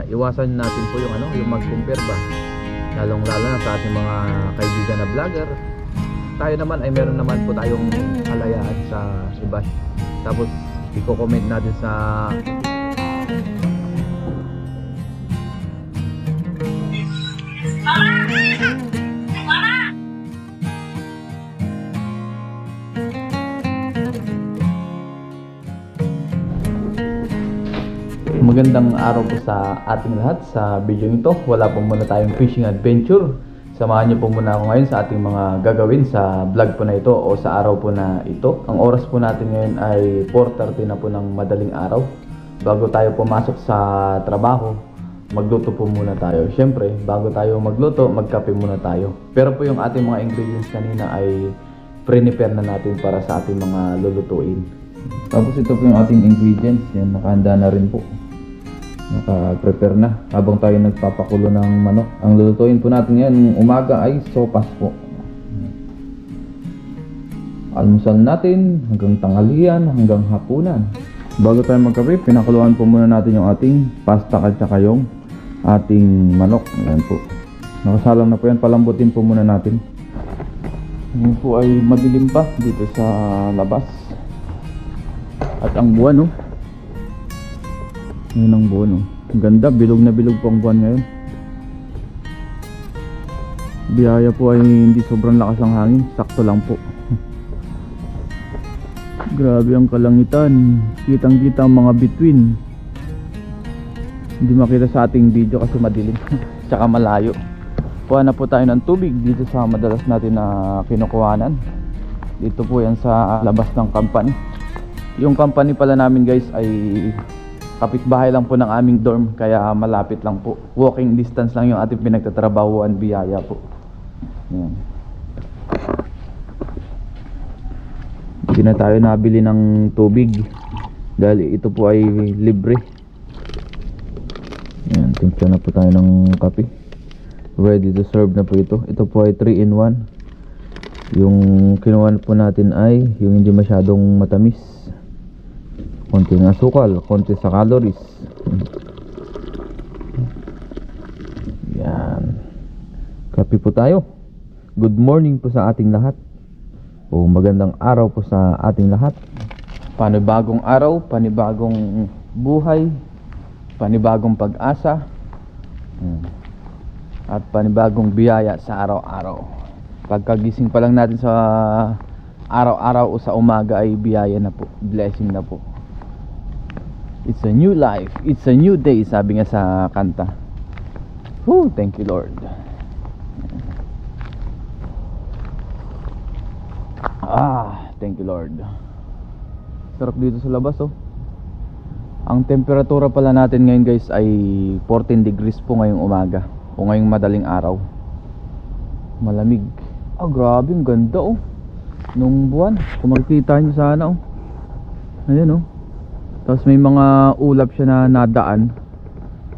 iwasan natin po yung yung mag-compare ba. Lalong lalo na sa ating mga kaibigan na vlogger. Tayo naman ay meron naman po tayong kalayaan sa iba. Tapos i-comment natin sa magandang araw po sa ating lahat. Sa video ito, wala po muna tayong fishing adventure. Samahan niyo po muna ako ngayon sa ating mga gagawin sa vlog po na ito o sa araw po na ito. Ang oras po natin ngayon ay 4:30 na po ng madaling araw. Bago tayo pumasok sa trabaho, magluto po muna tayo. Siyempre, bago tayo magluto, magkape muna tayo. Pero po yung ating mga ingredients kanina ay prepare na natin para sa ating mga lulutuin. Tapos ito po yung ating ingredients. Yan, nakahanda na rin po. Naka-prepare na habang tayo nagpapakulo ng manok. Ang lulutuin po natin ngayon umaga ay sopas po. Almusal natin hanggang tanghalian, hanggang hapunan. Bago tayo magkape, pinakuluan po muna natin yung ating pasta at saka yung ating manok. Ayan po. Nakasalang na po yan. Palambutin po muna natin. Ngayon po ay madilim pa dito sa labas. At ang buwan, ngayon ang buwan, ang ganda, bilog na bilog po ang buwan ngayon. Biyaya po ay hindi sobrang lakas ang hangin, sakto lang po. Grabe ang kalangitan, kitang kita ang mga bituin. Hindi makita sa ating video kasi madilim tsaka malayo. Kuha na po tayo ng tubig dito sa madalas natin na kinukuhanan. Dito po yan sa labas ng company. Yung company pala namin guys ay kapitbahay lang po ng aming dorm, kaya malapit lang po. Walking distance lang yung ating pinagtatrabahuan, biyaya po. Ayan. Hindi na tayo nabili ng tubig dahil ito po ay libre. Ayan, timpla na po tayo ng kape. Ready to serve na po ito. Ito po ay 3-in-1. Yung kinuha po natin ay yung hindi masyadong matamis. Konting asukal, konti sa calories. Yan. Kape po tayo. Good morning po sa ating lahat. O magandang araw po sa ating lahat. Panibagong araw, panibagong buhay, panibagong pag-asa, at panibagong biyaya sa araw-araw. Pagkagising pa lang natin sa araw-araw o sa umaga ay biyaya na po, blessing na po. It's a new life, it's a new day, sabi nga sa kanta. Whew, thank you Lord. Thank you Lord. Sarap dito sa labas Ang temperatura pala natin ngayon guys ay 14 degrees po ngayong umaga o ngayong madaling araw. Malamig. Grabe, ang ganda nung buwan. Kung makikita nyo sana ayan Tapos may mga ulap siya na nadaan.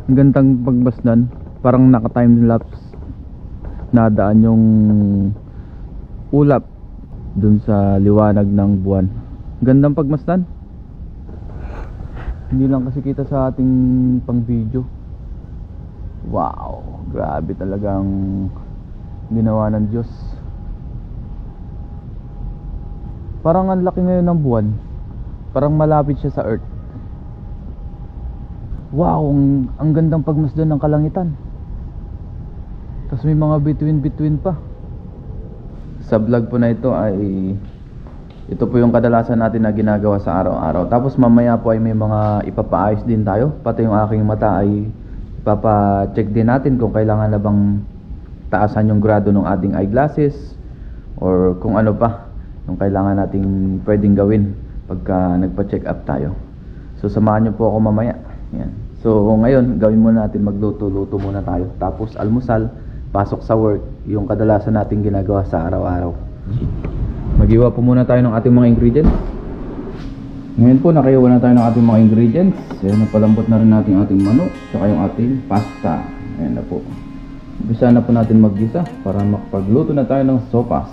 Ang gandang pagbasnan. Parang naka-time lapse. Nadaan yung ulap dun sa liwanag ng buwan. Gandang pagmasdan. Hindi lang kasi kita sa ating pang video. Wow, grabe talagang ginawa ng Diyos. Parang ang laki ngayon ng buwan. Parang malapit siya sa earth. Wow, ang gandang pagmasdan ng kalangitan. Tapos may mga between pa. Sa vlog po na ito ay ito po yung kadalasan natin na ginagawa sa araw-araw. Tapos mamaya po ay may mga ipapaayos din tayo. Pati yung aking mata ay ipapa-check din natin kung kailangan na bang taasan yung grado ng ating eyeglasses or kung ano pa yung kailangan nating pwedeng gawin pagka nagpa-check up tayo. So samahan nyo po ako mamaya. Yan. So ngayon gawin muna natin, magluto-luto muna tayo. Tapos almusal, pasok sa work, yung kadalasan nating ginagawa sa araw-araw. Mag-iwa po muna tayo ng ating mga ingredients. Ngayon po nakaiwa na tayo ng ating mga ingredients. Ayan, napalambot na rin natin ating manok tsaka yung ating pasta. Ayan na po. Umpisa na po natin maggisa para makapagluto na tayo ng sopas.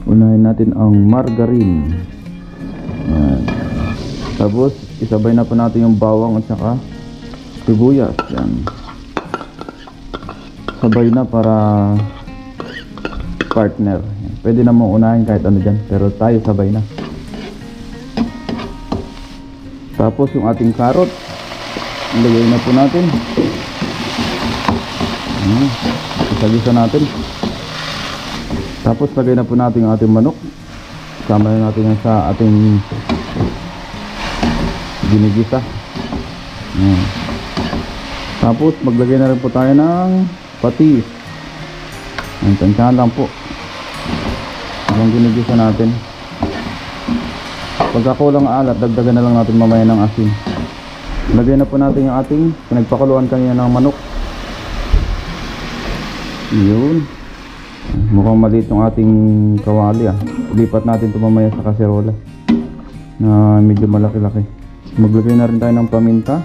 Unahin natin ang margarine. Ayan. Tapos isabay na po natin yung bawang at saka sibuyas. Yan. Sabay na para partner. Yan. Pwede na mong unahin kahit ano dyan, pero tayo sabay na. Tapos yung ating carrot, ilagay na po natin. Isa-gisa natin. Tapos lagay na po natin yung ating manok. Sama na natin yan sa ating ginigisa. Tapos maglagay na rin po tayo ng patis. Tansyahan lang po yung ginigisa natin. Pagka kulang alat, dagdagan na lang natin mamaya ng asin. Lagay na po natin yung ating pinagpakuluan kanina ng manok. Yun. Mukhang maliit yung ating kawali Lipat natin ito mamaya sa kaserola na medyo malaki-laki. Maglagay na rin tayo ng paminta.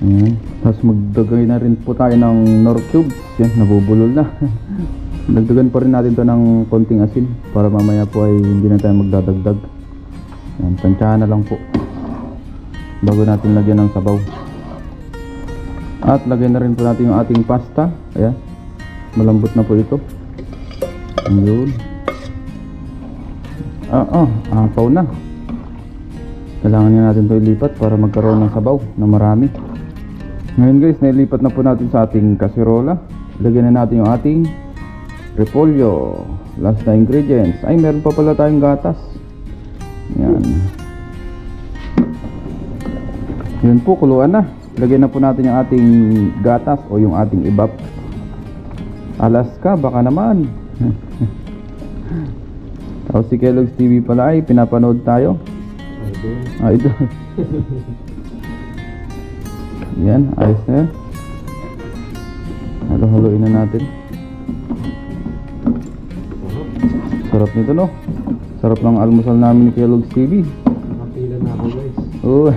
Ayan. Tapos magdagay na rin po tayo ng nor cubes. Yan, nabubulol na. Dagdagan pa rin natin ito ng konting asin para mamaya po ay hindi na tayo magdadagdag. Yan, tansyahan na lang po bago natin lagyan ng sabaw. At lagyan na rin po natin yung ating pasta. Ayan, malambot na po ito. Ayun. Apaw na. Kailangan na natin ito ilipat para magkaroon ng sabaw na marami. Ngayon guys, nailipat na po natin sa ating kaserola. Lagyan na natin yung ating repolyo. Last na ingredients. Ay, meron pa pala tayong gatas. Yan. Yun po, kuluan na. Lagyan na po natin yung ating gatas o yung ating ibap. Alaska, baka naman. Tapos si Kellogg's TV pala ay pinapanood tayo. Idol. Yan, ayos na yan. Halo-haloin na natin. Sarap nito, no? Sarap ng almusal namin ni Kellogg's TV. Nakapila na ako, guys. Oo.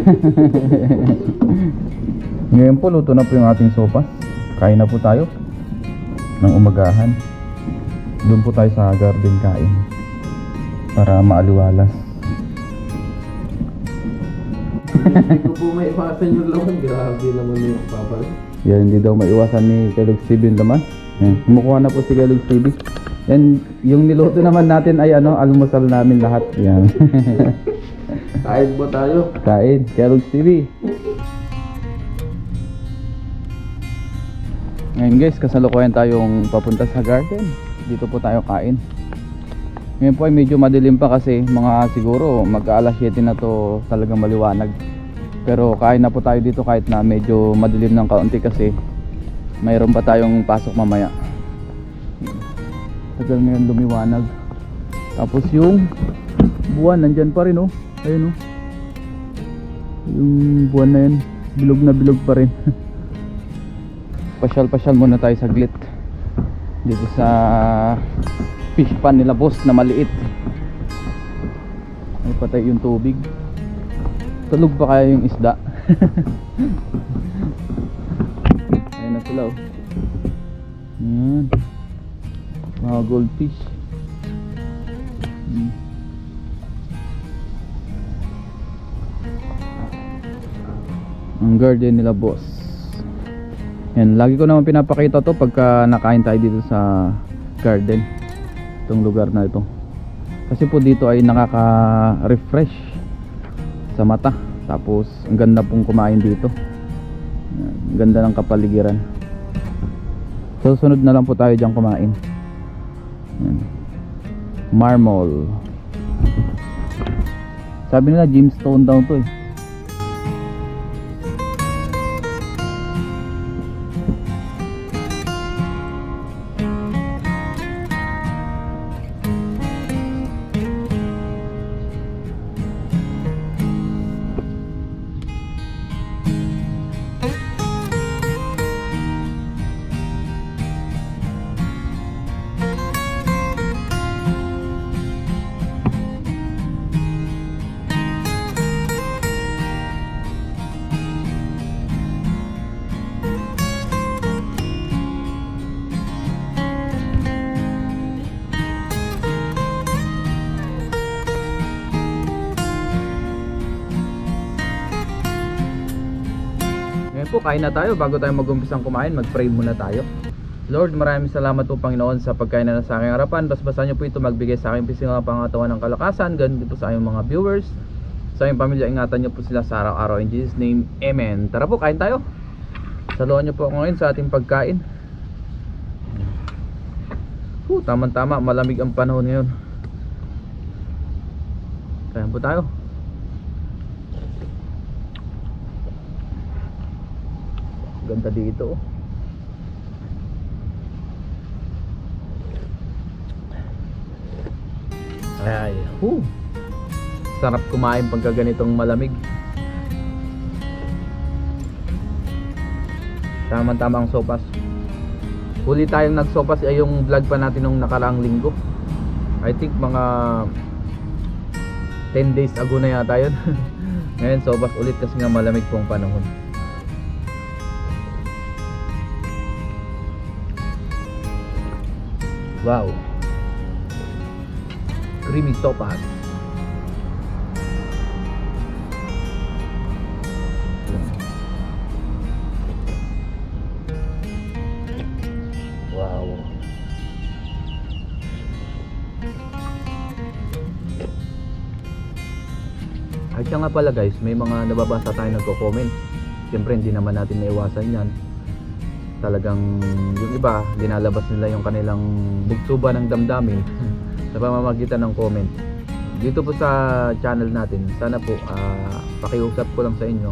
Ngayon po, luto na po yung ating sopas. Kain na po tayo ng umagahan. Doon po tayo sa garden kain para maaliwalas. Hindi ko po may iwasan yung laman. Grabe naman yung papal. Yan, hindi daw maiwasan ni Kellogg's TV yung laman. Yan, kumukuha na po si Kellogg's TV. Yan, yung niluto naman natin ay almusal namin lahat. Yan. Kain po tayo. Kain, Kellogg's TV. Ngayon guys, kasalukuyan tayong papunta sa garden. Dito po tayo kain. Ngayon po ay medyo madilim pa kasi mga siguro mag-aalas 7 na to, talagang maliwanag. Pero kain na po tayo dito kahit na medyo madilim ng kaunti kasi mayroon pa tayong pasok mamaya. Tagal ngayon lumiwanag. Tapos yung buwan nandyan pa rin ayun yung buwan na yan, bilog na bilog pa rin. Pasyal muna tayo saglit dito sa fish pan nila boss na maliit. Ay patay yung tubig. Tulog pa kaya yung isda. Ayun na sila Yan, mga goldfish. Ang garden nila boss. Yan, lagi ko naman pinapakita to pagka nakain tayo dito sa garden, itong lugar na ito, kasi po dito ay nakaka-refresh sa mata. Tapos ang ganda pong kumain dito. Yan, ganda ng kapaligiran. Susunod na lang po tayo dyan kumain. Yan. Marmol. Sabi nila gemstone daw to Ngayon po, kain na tayo. Bago tayo mag-umpisang kumain, mag-pray muna tayo. Lord, maraming salamat po Panginoon sa pagkain na sa aking harapan. Basbasan niyo po ito magbigay sa aking pising mga pangatawan ng kalakasan. Ganun din po sa aming mga viewers. Sa aming pamilya, ingatan niyo po sila sa araw-araw. In Jesus' name, Amen. Tara po, kain tayo. Saluhan niyo po ako ngayon sa ating pagkain. Tama-tama, malamig ang panahon ngayon. Kain po tayo. Ganda dito. Ay, sarap kumain pagka ganitong malamig. Tama-tama ang sopas. Huli tayong nagsopas ay yung vlog pa natin nung nakaraang linggo. I think mga 10 days ago na yata yun. Ngayon sopas ulit kasi nga malamig pong panahon. Wow, creamy sopas. Wow. Ay siya nga pala guys, may mga nababasa tayo nagko-comment. Siyempre hindi naman natin maiwasan yan. Talagang yung iba, linalabas nila yung kanilang bugsuba ng damdamin sa pamamagitan ng comment. Dito po sa channel natin, sana po pakiusap ko lang sa inyo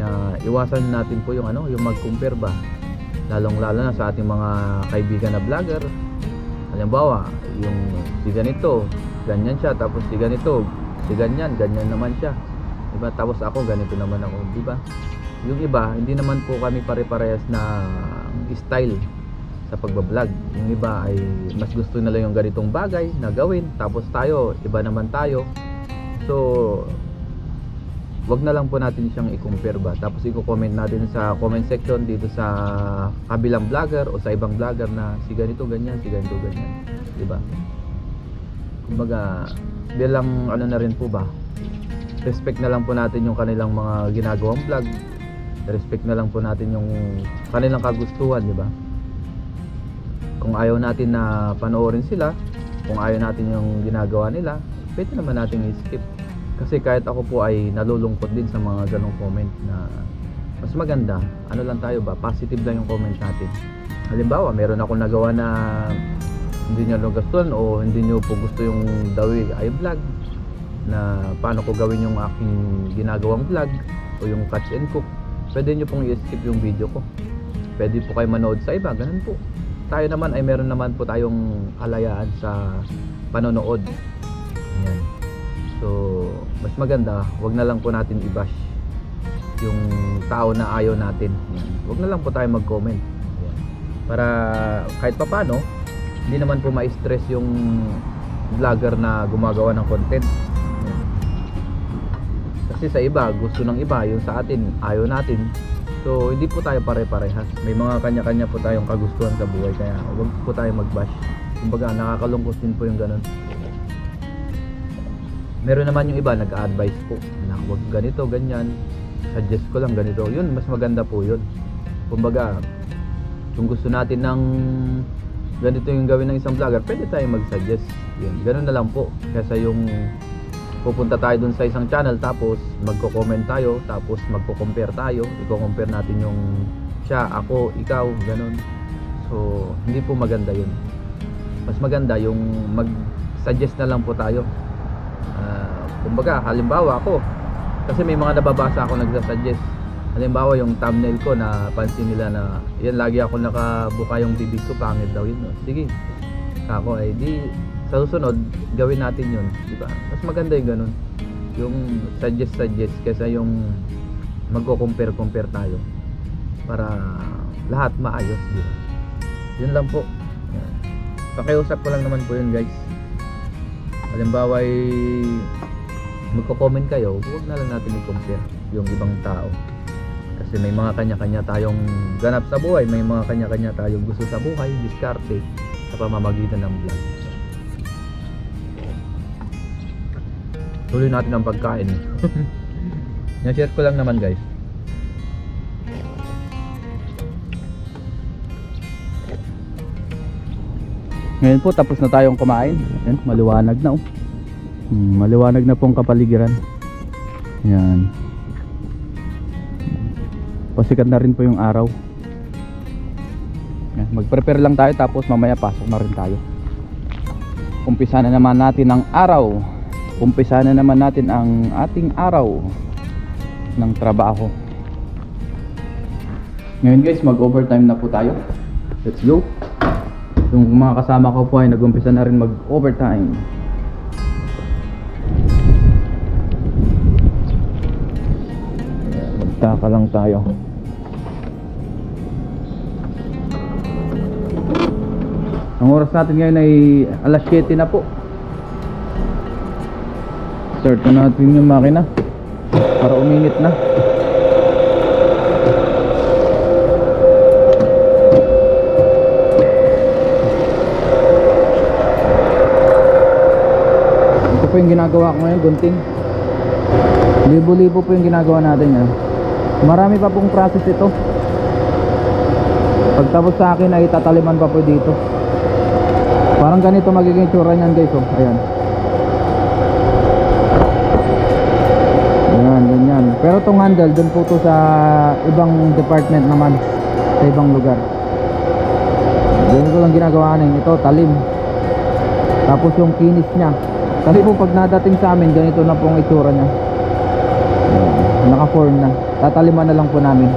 na iwasan natin po yung yung mag-compare ba. Lalong-lalo na sa ating mga kaibigan na vlogger. Halimbawa, yung si ganito, ganyan siya, tapos si ganito, si ganyan naman siya. Diba? Tapos ako, ganito naman ako, diba? Yung iba, hindi naman po kami pare-parehas na style sa pagbablog. Yung iba ay mas gusto nila yung ganitong bagay na gawin. Tapos tayo, iba naman tayo. So, wag na lang po natin siyang i-compare ba. Tapos i-comment natin sa comment section dito sa kabilang vlogger o sa ibang vlogger na si ganito ganyan, si ganito ganyan. Diba? Kumbaga, bilang na rin po ba, respect na lang po natin yung kanilang mga ginagawang vlog. Respect na lang po natin yung kanilang kagustuhan, di ba? Kung ayaw natin na panoorin sila, kung ayaw natin yung ginagawa nila, pwede naman natin i-skip. Kasi kahit ako po ay nalulungkot din sa mga ganong comment na mas maganda, lang tayo ba, positive lang yung comment natin. Halimbawa, meron ako nagawa na hindi nyo nagustuhan o hindi nyo po gusto yung dawi ay vlog na paano ko gawin yung aking ginagawang vlog o yung catch and cook, pwede nyo pong i-skip yung video ko. Pwede po kayo manood sa iba, ganun po. Tayo naman ay meron naman po tayong kalayaan sa panonood. Yan. So, mas maganda, wag na lang po natin i-bash yung tao na ayaw natin. Yan. Wag na lang po tayo mag-comment. Yan. Para kahit papano, hindi naman po ma-stress yung vlogger na gumagawa ng content. Yan. Kasi sa iba, gusto ng iba, yung sa atin, ayaw natin. So, hindi po tayo pare-parehas. May mga kanya-kanya po tayong kagustuhan sa buhay. Kaya, huwag po tayo mag-bash. Kumbaga, nakakalungkot din po yung ganun. Meron naman yung iba, nag-advise po na huwag ganito, ganyan. Suggest ko lang ganito. Yun, mas maganda po yun. Kumbaga, kung gusto natin ng ganito yung gawin ng isang vlogger, pwede tayo mag-suggest. Yun, ganun na lang po. Kesa yung pupunta tayo dun sa isang channel tapos magko-comment tayo, tapos magko-compare tayo, i-compare natin yung siya, ako, ikaw, ganun. So, hindi po maganda yun. Mas maganda yung mag-suggest na lang po tayo. Kumbaga, halimbawa ako, kasi may mga nababasa ako nagsa-suggest. Halimbawa yung thumbnail ko na pansin nila na yan, lagi ako nakabuka yung bibig ko, pangit daw yun. No? Sige, ako ay di sa susunod gawin natin yun, di ba? Mas maganda yung ganun, yung suggest kaysa yung magko-compare tayo para lahat maayos, di ba? Yun lang po. Pakiusap ko lang naman po yun, guys. Halimbawa ay magko-comment kayo, huwag na lang natin i-compare yung ibang tao. Kasi may mga kanya-kanya tayong ganap sa buhay, may mga kanya-kanya tayong gusto sa buhay, diskarte sa pamamagitan ng vlog. Tuloy natin ang pagkain. Na-share ko lang naman, guys. Ngayon po tapos na tayong kumain. Ayan, maliwanag na oh. Maliwanag na pong kapaligiran. Ayan. Pasikat na rin po yung araw. Ayan, mag-prepare lang tayo tapos mamaya pasok na rin tayo. Umpisa na naman natin ang araw. Umpisa na naman natin ang ating araw ng trabaho. Ngayon guys, mag-overtime na po tayo. Let's go. Yung mga kasama ko po ay nag-umpisa na rin mag-overtime. Magtaka lang tayo. Ang oras natin ngayon ay alas 7 na po. Start na natin yung makina para uminit na. Po yung ginagawa ko ngayon, gunting. Libo-libo po yung ginagawa natin yan. Marami pa pong process ito. Pagtapos sa akin ay tataliman pa po dito. Parang ganito magiging tsura niyan guys oh. Ayan. Ayan, ganyan. Pero itong handle, dun po to sa ibang department naman. Sa ibang lugar. Ganito lang ginagawa natin. Ito, talim. Tapos yung kinis niya. Kasi po pag nadating sa amin, ganito na pong itsura niya. Naka-form na. Tataliman na lang po namin.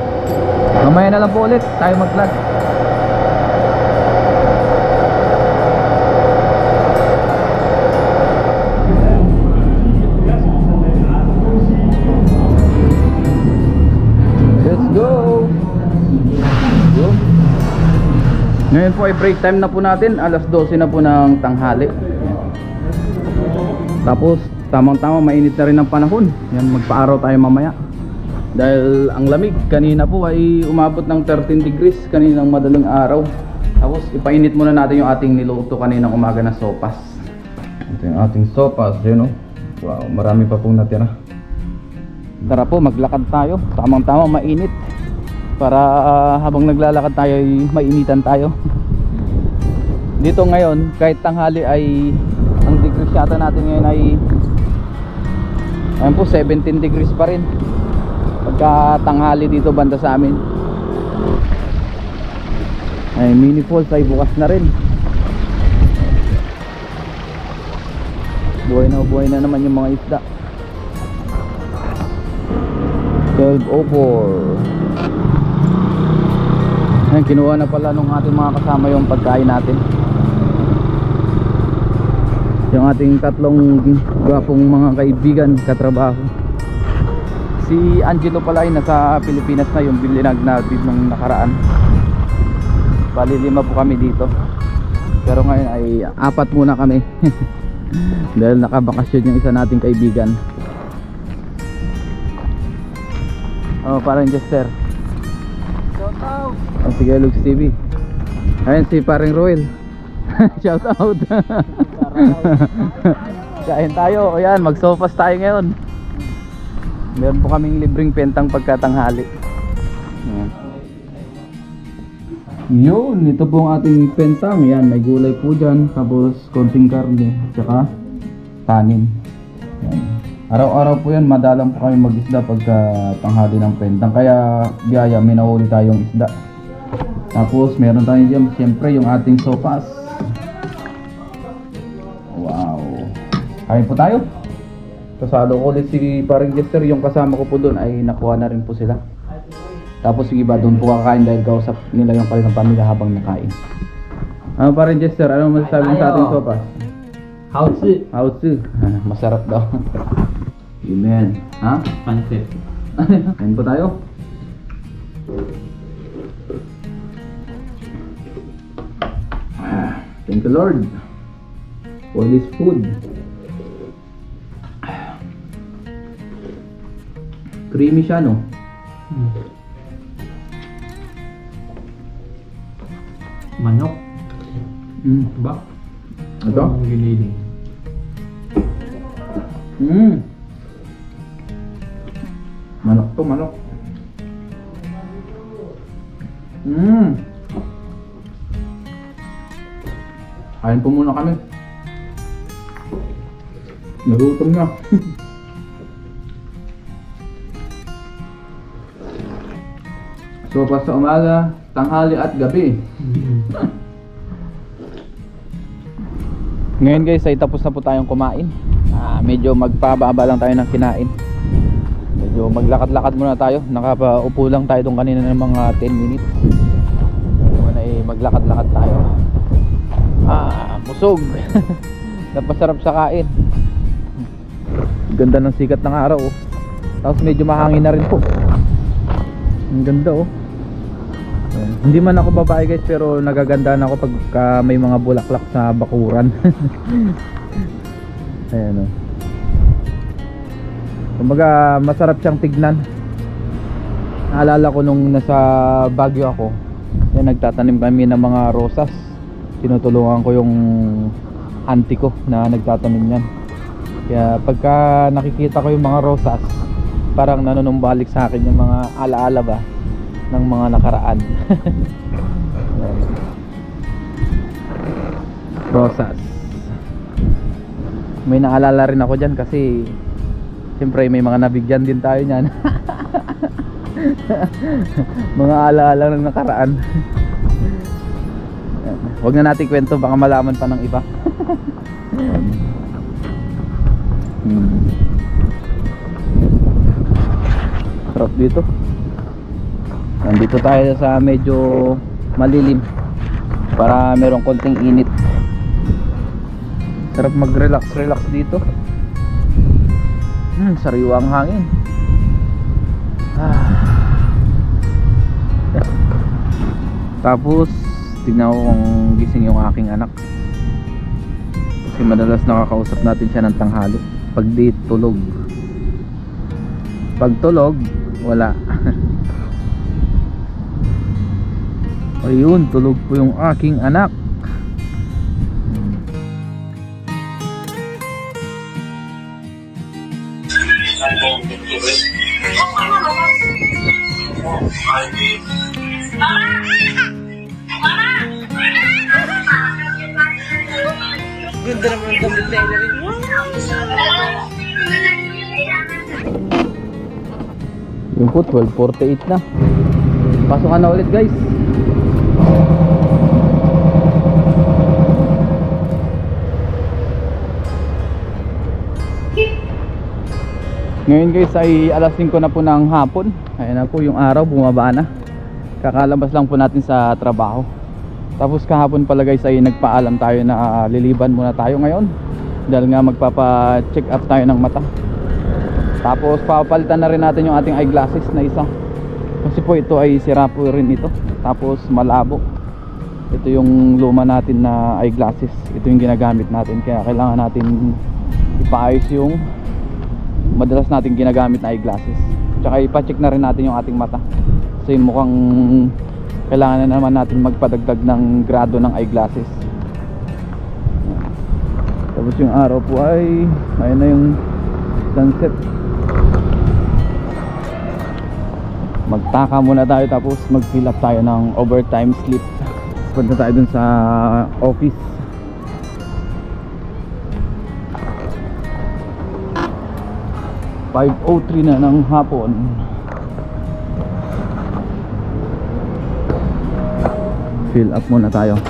Mamaya na lang po ulit tayo mag-vlog. Let's go! Go! Ngayon po ay break time na po natin. Alas 12 na po ng tanghali. Tapos tamang-tama mainit na rin ang panahon. Yan, magpa-araw tayo mamaya. Dahil ang lamig kanina po ay umabot ng 13 degrees kaninang madaling araw. Tapos ipainit muna natin yung ating niluto kaninang umaga na sopas. Ito yung ating sopas, yun oh. Wow, marami pa pong natira. Tara po, maglakad tayo. Tamang-tama mainit. Para habang naglalakad tayo ay mainitan tayo. Dito ngayon, kahit tanghali ay ang degrees yata natin ngayon ay ayun po 17 degrees pa rin pagka tanghali dito banda sa amin. Ay mini falls ay bukas na rin. Buhay na naman yung mga isda. 12:04. Ayun, kinuha na pala nung ating mga kasama yung pagkain natin. Yung ating tatlong gwapong mga kaibigan, katrabaho. Si Angelo pala ay nasa Pilipinas na, yung bilinag natin nung nakaraan. Bali 5 po kami dito. Pero ngayon ay 4 muna kami. Dahil nakabakasyon yung isa nating kaibigan. Oh, parang Jester. Shout out! Oh, sige, Lux TV. Ayun si paring Roel. Shout out. Kain tayo. Ayan, mag-sopas tayo ngayon. Meron po kaming libreng pentang pagkatanghali. Ayan. Yun, ito po ang ating pentang. Ayan, may gulay po dyan. Tapos konting karne. Tsaka kanin. Ayan. Araw-araw po yan, madalang po kami mag-isda pagka tanghali ng pentang. Kaya biyaya, may nahuli tayong isda. Tapos meron tayo dyan, siyempre yung ating sopas. Wow. Kain po tayo. Kasalo ko ulit si paring Jester. Yung kasama ko po doon ay nakuha na rin po sila. Tapos yung iba doon po kakain dahil kausap nila yung kanilang pamilya habang nakain. Ano paring Jester, ano masasabi mo sa ating sopas? Haotsu. Haotsu. Masarap daw. Amen. Ha? Pansit. Kain po tayo. Thank you Lord for this food. Creamy siya, no? Manok. Ba? Ito? Ang giniling. Manok to, manok. Kain po muna kami. Nagutom na. Sopas sa umaga, tanghali at gabi. Ngayon guys ay tapos na po tayong kumain. Medyo magpababa lang tayo ng kinain. Medyo maglakad-lakad muna tayo. Nakapaupo lang tayo doon kanina ng mga 10 minutes. Ngayon ay maglakad-lakad tayo. Busog. Napasarap sa kain. Ganda ng sikat ng araw oh. Tapos medyo mahangin na rin po. Ang ganda oh. Ayan. Hindi man ako babae guys, pero nagagandaan ako pag may mga bulaklak sa bakuran. Ayan oh. Kumbaga masarap siyang tignan. Naalala ko nung nasa Baguio ako, yan, nagtatanim kami ng mga rosas. Tinutulungan ko yung auntie ko na nagtatanim yan. Kaya pagka nakikita ko yung mga rosas, parang nanunumbalik sa akin yung mga alaala ba ng mga nakaraan. Rosas. May naalala rin ako dyan kasi siyempre may mga nabigyan din tayo nyan. Mga alaala ng nakaraan. Huwag na natin kwento, baka malaman pa ng iba. Sarap dito. Nandito tayo sa medyo malilim para merong konting init. Sarap mag-relax dito. Sariwa ang hangin. Tapos tignan ko kung gising yung aking anak. Kasi madalas nakakausap natin siya ng tanghali. Pag di tulog. Pag tulog, wala. Ayun, tulog po yung aking anak. Ganda naman ang damit na rin. Yun po, 12:48 na. Pasok ka na ulit guys. Ngayon guys ay alas 5 na po ng hapon. Ayan na po yung araw, bumaba na. Kakalabas lang po natin sa trabaho. Tapos kahapon pala guys ay nagpaalam tayo na liliban muna tayo ngayon. Dahil nga magpapa-check up tayo ng mata. Tapos papalitan na rin natin yung ating eyeglasses na isa. Kasi po ito ay sira po rin ito. Tapos malabo. Ito yung luma natin na eyeglasses. Ito yung ginagamit natin. Kaya kailangan natin ipaayos yung madalas natin ginagamit na eyeglasses. Tsaka ipa-check na rin natin yung ating mata. Kasi mukhang kailangan na naman natin magpadagdag ng grado ng eyeglasses. Tapos yung araw po ay ayun na yung sunset. Magtaka muna tayo tapos mag-fill up tayo ng overtime sleep. Punta tayo dun sa office. (5:03) na ng hapon. Fill up muna tayo.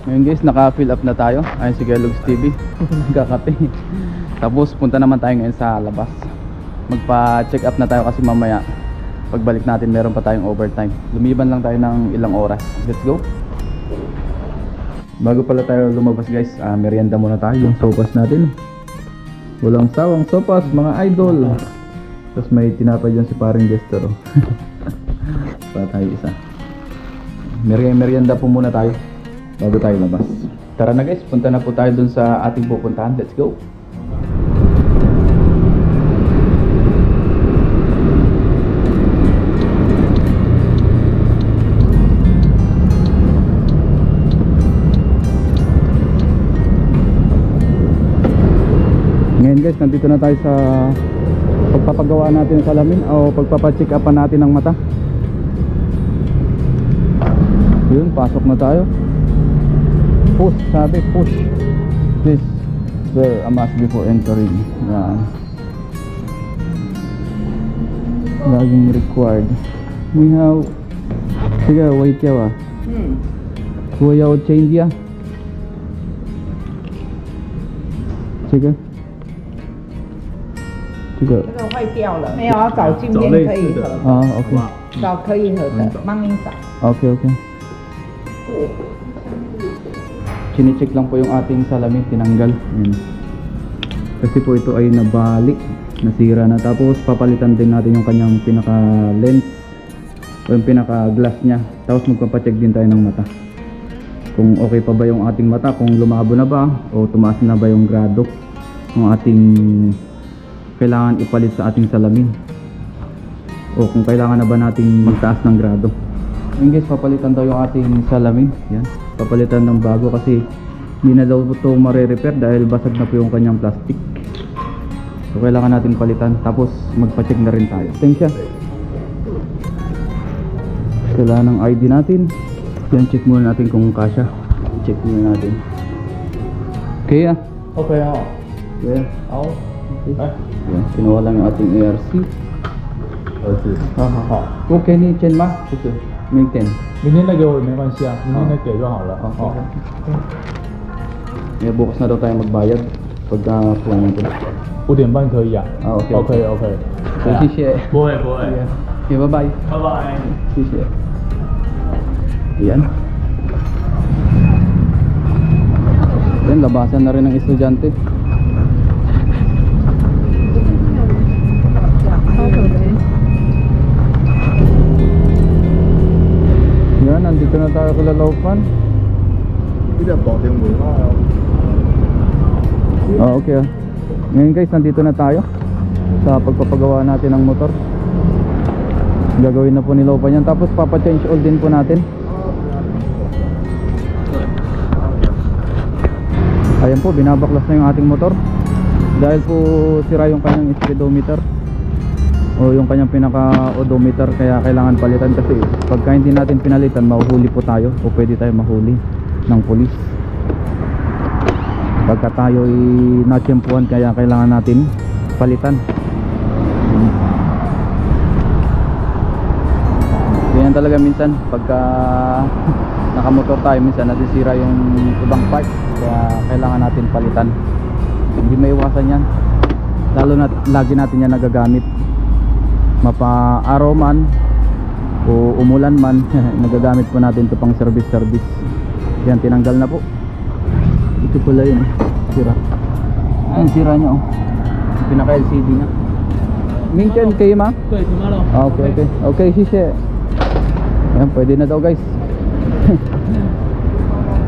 Ngayon guys, naka-fill up na tayo. Ayun si Kellogg's TV. Nagkakape. Tapos punta naman tayo ngayon sa labas. Magpa-check up na tayo kasi mamaya pagbalik natin meron pa tayong overtime. Lumiban lang tayo ng ilang oras. Let's go. Bago pala tayo lumabas guys, merienda muna tayo. Yung sopas natin. Walang sawang sopas mga idol. Tapos may tinapay dyan si paring Jester. Para tayo isa. Merienda po muna tayo bago tayo labas. Tara na guys, punta na po tayo dun sa ating pupuntahan. Let's go. Ngayon guys, nandito na tayo sa pagpapagawa natin ng salamin o pagpapacheck upan natin ng mata. Yun, pasok na tayo. Push, sabi, push. Please wear a mask before entering. Yan. Laging required. We have... Sige, wait yaw ah. Kuya o change ya. Sige. Sige. 这个坏掉了，没有要找镜片可以合， Ah, okay. 找可以合的，帮您找。 Okay, okay. Chine-check lang po yung ating salamin, tinanggal. Ayan. Kasi po ito ay nabalik, nasira na. Tapos papalitan din natin yung kanyang pinaka-lens o yung pinaka-glass niya. Tapos magpapacheck din tayo ng mata. Kung okay pa ba yung ating mata, kung lumabo na ba o tumaas na ba yung grado ng ating kailangan ipalit sa ating salamin. O kung kailangan na ba nating magtaas ng grado. Ngayon guys, papalitan daw yung ating salamin. Yan, papalitan ng bago kasi hindi na daw ito mare-repair dahil basag na po yung kanyang plastic. So kailangan natin palitan. Tapos magpa-check na rin tayo. Thanks siya. Kailangan ng ID natin. Yan, check muna natin kung kasya. Check muna natin. Okay ah. Okay, hả? Yeah. Hảo. Okay. Yan, kinuha lang yung ating ARC. Okay. 好好好 OK 你签吗？不是，明天。明天再给我也没关系啊，明天再给就好了。好。Yeah, bukas na daw tayo magbayad pagka kuha natin. 5点半可以啊。 Ah, okay. OK OK。 Okay, 谢谢。不会不会。 Okay, bye-bye. 拜拜。 谢谢. Yan. Yan, labasan na rin ng estudyante. Yan, nandito na tayo sa Laupan. 呢啲係綁定梅花啊。 Oh, okay. Ngayon guys, nandito na tayo sa pagpapagawa natin ng motor. Gagawin na po ni Laupan yan. Tapos papa-change oil din po natin. Ayan po, binabaklas na yung ating motor. Dahil po sira yung kanyang speedometer o yung kanyang pinaka-odometer, kaya kailangan palitan kasi pagka hindi natin pinalitan, mahuhuli po tayo o pwede tayo mahuli ng pulis pagka tayo ay natsyempuan, kaya kailangan natin palitan. Ganyan talaga minsan pagka nakamotor tayo, minsan nasisira yung ibang part, kaya kailangan natin palitan. Hindi maiwasan yan, lalo na lagi natin yan nagagamit, mapa-araw man o umulan man. Nagagamit po natin ito pang service. Yan, tinanggal na po. Ito pala yun, sira. Ayun, sira niya oh, pinaka LCD na. Minsan kayo ma? 对，怎么了？ Ah, okay. Okay, sisye. Ayan, pwede na daw guys.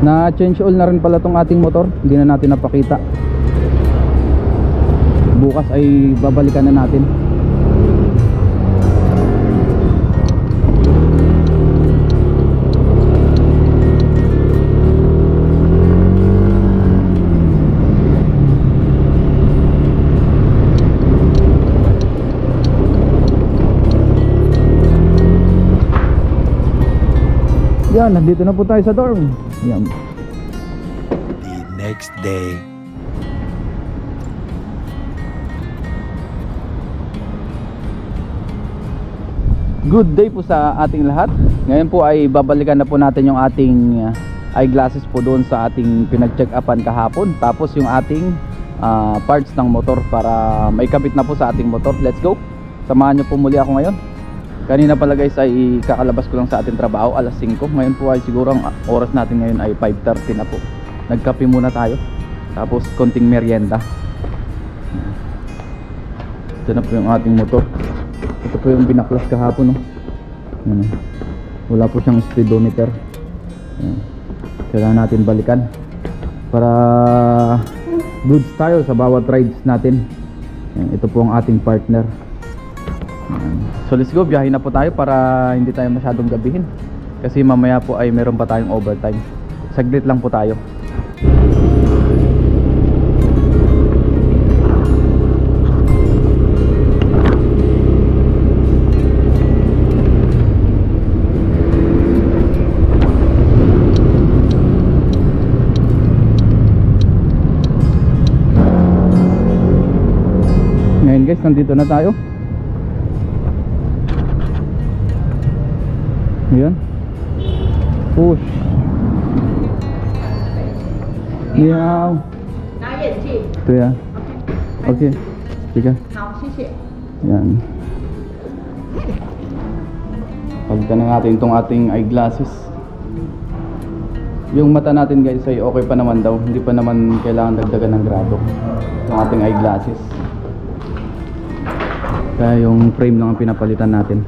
Na change oil na rin pala tong ating motor. Hindi na natin napakita. Bukas ay babalikan na natin. Yan, nandito na po tayo sa dorm. Yan. The next day. Good day po sa ating lahat. Ngayon po ay babalikan na po natin yung ating eyeglasses po doon sa ating pinag-check-upan kahapon. Tapos yung ating parts ng motor para maikabit na po sa ating motor. Let's go. Samahan nyo po muli ako ngayon. Kanina pala guys ay kakalabas ko lang sa ating trabaho, alas 5. Ngayon po ay siguro ang oras natin ngayon ay 5:30 na po. Nagkape muna tayo, tapos konting merienda. Ito na po yung ating motor. Ito po yung binaklas kahapon, no? Yan. Wala po siyang speedometer. Yan. Kailangan natin balikan para goods tayo sa bawat rides natin. Yan. Ito po ang ating partner. So let's go, biyahe na po tayo para hindi tayo masyadong gabihin. Kasi mamaya po ay meron pa tayong overtime. Saglit lang po tayo. guys, nandito na tayo. Ayan. Push. Meow. 拿眼镜。 Ito yan. Okay. Sige. 好，谢谢。 Yan. Pagka na natin itong ating eyeglasses. Yung mata natin guys ay okay pa naman daw. Hindi pa naman kailangan dagdagan ng grado itong ating eyeglasses. Kaya yung frame lang ang pinapalitan natin.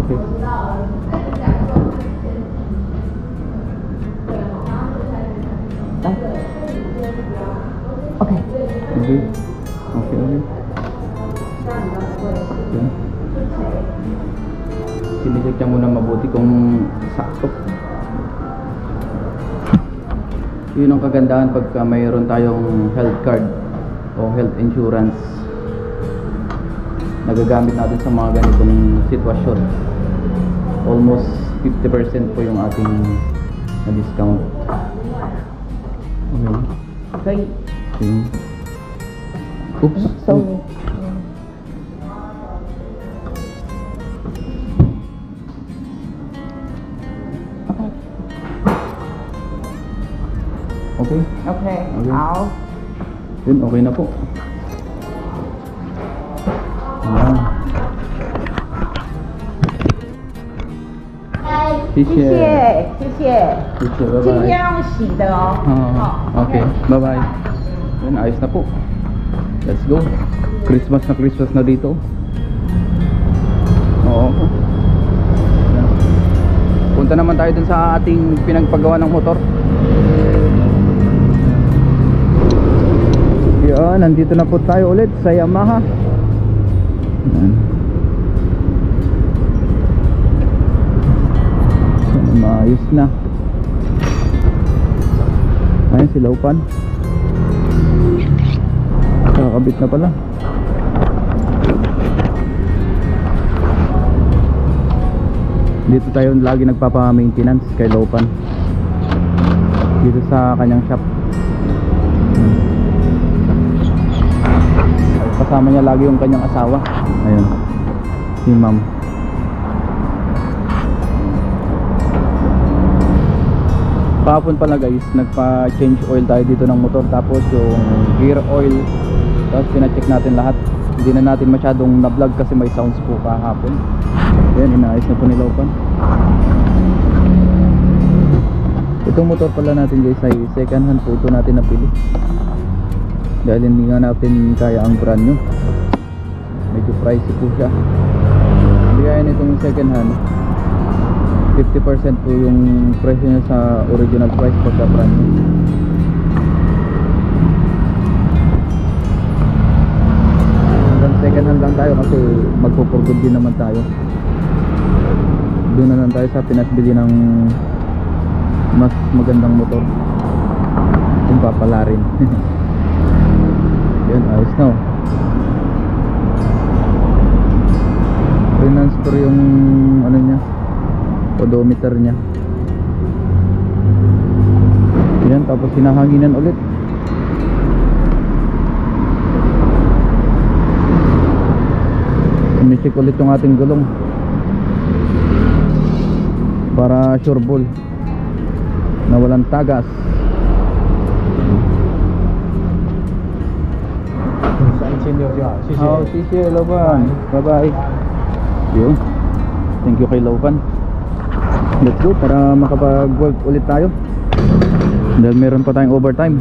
Okay. OK。 Okay. Okay, okay. Yan. Sinicheck niya muna mabuti kung sakto. Yun ang kagandahan pagka mayroon tayong health card o health insurance. Nagagamit natin sa mga ganitong sitwasyon. Almost 50% po yung ating na-discount. Okay. 可以。 Okay. Oops. Sorry。 Okay. OK。 OK 好。 Yun, okay na po. Ayan. 谢谢。谢谢，谢谢。谢谢，拜拜。尽量用洗的哦。 Okay, bye-bye. Yan, ayos na po. Let's go. Christmas na dito. Oo. Yan. Punta naman tayo dun sa ating pinagpagawa ng motor. Yan, nandito na po tayo ulit sa Yamaha. Yan. Sana maayos na. Ayan si Laupan. Kakabit na pala. Dito tayo lagi nagpapa-maintenance kay Laupan. Dito sa kanyang shop. Kasama niya lagi yung kanyang asawa. Ayun. Si Ma'am. Kahapon pala guys, nagpa-change oil tayo dito ng motor. Tapos yung gear oil, tapos pina-check natin lahat. Hindi na natin masyadong na-vlog kasi may sounds po kahapon. Ayan, inaayos na po ni Laupan. Itong motor pala natin guys ay second hand po ito natin napili. Dahil hindi nga natin kaya ang brand new. Medyo pricey po siya. Hindi kaya nitong second hand, 50% po yung presyo niya sa original price pagka brand new. Hanggang second hand lang tayo kasi magpupurgod din naman tayo. Doon na lang tayo sa pinasbili ng mas magandang motor kung papala rin. Yan, ayos na. Transfer yung ano niya, odometer niya. Yan, tapos hinahanginan ulit. Umisik ulit yung ating gulong para sure ball na walang tagas. Oh, sisi, Laupan. Bye-bye. Yun. Thank you kay Laupan. Let's go para makapag-work ulit tayo. Dahil meron pa tayong overtime.